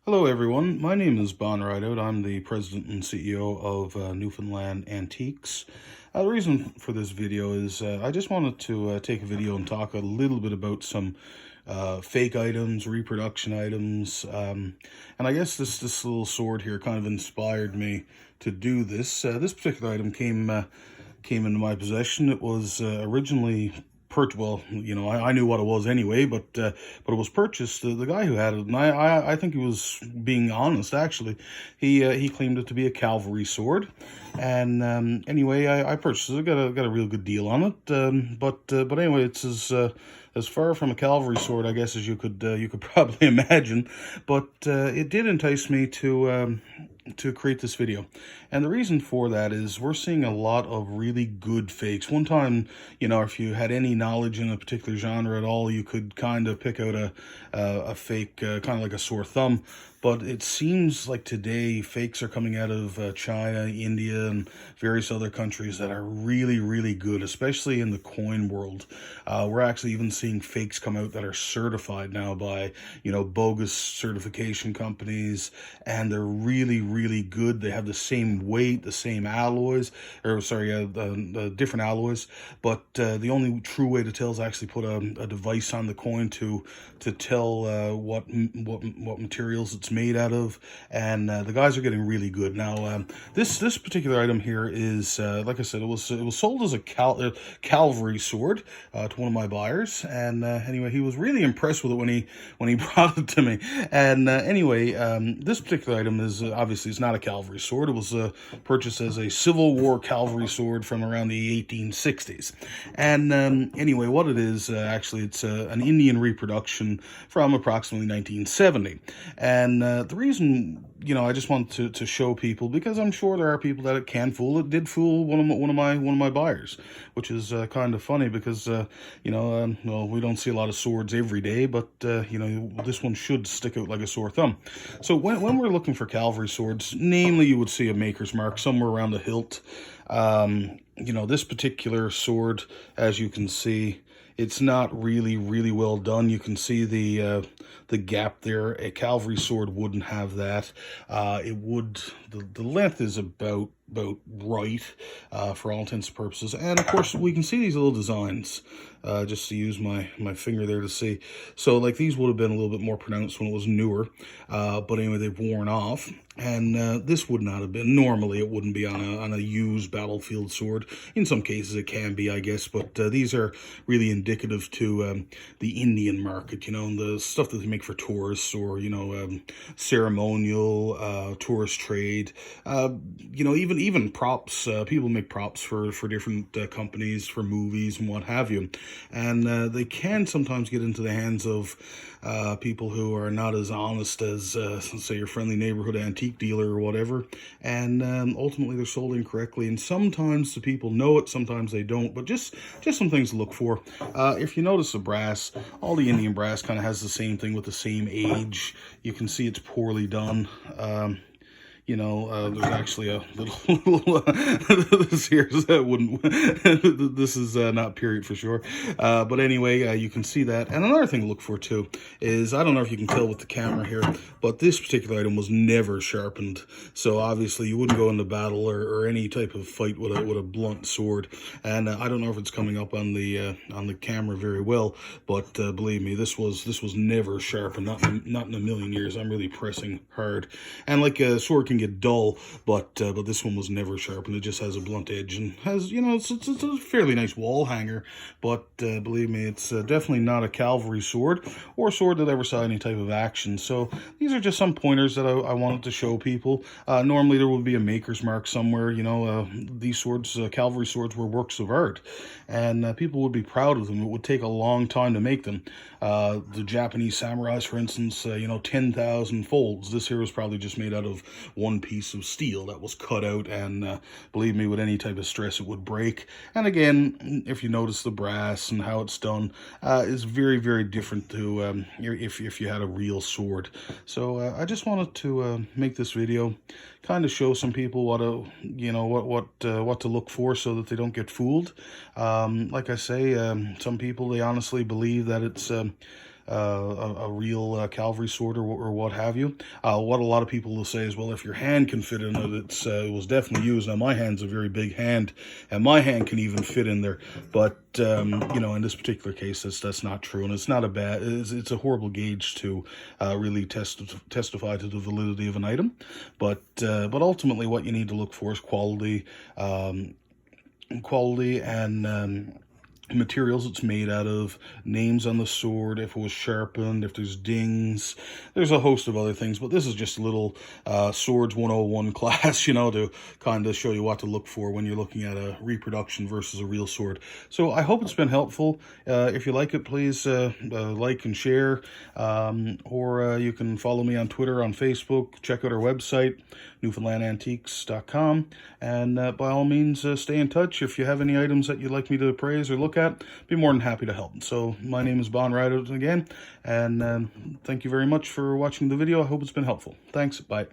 Hello, everyone. My name is Bon Rideout. I'm the president and CEO of Newfoundland Antiques. The reason for this video is I just wanted to take a video and talk a little bit about some fake items, reproduction items, and I guess this little sword here kind of inspired me to do this. This particular item came into my possession. It was originally well, I knew what it was anyway, but it was purchased. The guy who had it, and I think he was being honest. Actually, he claimed it to be a cavalry sword, and anyway, I purchased it. Got a real good deal on it. But anyway, it's as far from a cavalry sword, I guess, as you could probably imagine. But it did entice me to create this video. And the reason for that is we're seeing a lot of really good fakes. One time, if you had any knowledge in a particular genre at all, you could kind of pick out a fake, kind of like a sore thumb. But it seems like today fakes are coming out of China, India, and various other countries that are really, really good, especially in the coin world. We're actually even seeing fakes come out that are certified now by, bogus certification companies, and they're really, really good. They have the same weight, the same alloys, different alloys, but the only true way to tell is actually put a device on the coin to tell what materials it's made out of, and the guys are getting really good now. This particular item here is like I said, it was sold as a cavalry sword to one of my buyers, and anyway, he was really impressed with it when he brought it to me. And anyway, this particular item is obviously it's not a cavalry sword. It was purchased as a Civil War cavalry sword from around the 1860s. And anyway, what it is actually, it's an Indian reproduction from approximately 1970. And the reason, I just want to show people, because I'm sure there are people that it can fool. It did fool one of my buyers, which is kind of funny because well, we don't see a lot of swords every day, but this one should stick out like a sore thumb. So when we're looking for cavalry swords, namely, you would see a maker's mark somewhere around the hilt. This particular sword, as you can see, it's not really, really well done. You can see the gap there. A cavalry sword wouldn't have that. It would. The length is about right for all intents and purposes. And of course, we can see these little designs. Just to use my finger there to see. So like these would have been a little bit more pronounced when it was newer. But anyway, they've worn off. And this would not have been, normally it wouldn't be on a used battlefield sword. In some cases it can be, I guess, but these are really indicative to the Indian market, the stuff that they make for tourists or, ceremonial, tourist trade, even props. People make props for different companies, for movies and what have you. And they can sometimes get into the hands of people who are not as honest as, say, your friendly neighborhood antique dealer or whatever, and ultimately they're sold incorrectly. And sometimes the people know it, sometimes they don't. But just some things to look for. If you notice the brass, all the Indian brass kind of has the same thing with the same age. You can see it's poorly done. There's actually a little this here that wouldn't. This is not period for sure. But anyway, you can see that. And another thing to look for too is, I don't know if you can tell with the camera here, but this particular item was never sharpened. So obviously you wouldn't go into battle or any type of fight with a blunt sword. And I don't know if it's coming up on the camera very well, but believe me, this was never sharpened. Not in a million years. I'm really pressing hard. And like a sword can get dull, but this one was never sharpened. It just has a blunt edge and has, it's a fairly nice wall hanger, but believe me, it's definitely not a cavalry sword or a sword that ever saw any type of action. So these are just some pointers that I wanted to show people. Normally there would be a maker's mark somewhere. These swords, cavalry swords, were works of art, and people would be proud of them. It would take a long time to make them. The Japanese samurais, for instance, 10,000 folds. This here was probably just made out of one piece of steel that was cut out, and believe me, with any type of stress it would break. And again, if you notice the brass and how it's done, is very, very different to if you had a real sword. So I just wanted to make this video, kind of show some people what to look for so that they don't get fooled. Like I say, some people, they honestly believe that it's a real cavalry sword or what have you. What a lot of people will say is, well, if your hand can fit in it, it was definitely used. Now, my hand's a very big hand, and my hand can even fit in there. But, you know, in this particular case, that's not true. And it's not a bad, it's a horrible gauge to really testify to the validity of an item. But ultimately, what you need to look for is quality, and materials it's made out of, names on the sword, if it was sharpened, if there's dings. There's a host of other things, but this is just a little Swords 101 class, you know, to kind of show you what to look for when you're looking at a reproduction versus a real sword. So I hope it's been helpful. If you like it, please like and share, or you can follow me on Twitter, on Facebook, check out our website, newfoundlandantiques.com, and by all means, stay in touch. If you have any items that you'd like me to appraise or look at, be more than happy to help. So my name is Bon Rideout again, and thank you very much for watching the video. I hope it's been helpful. Thanks. Bye.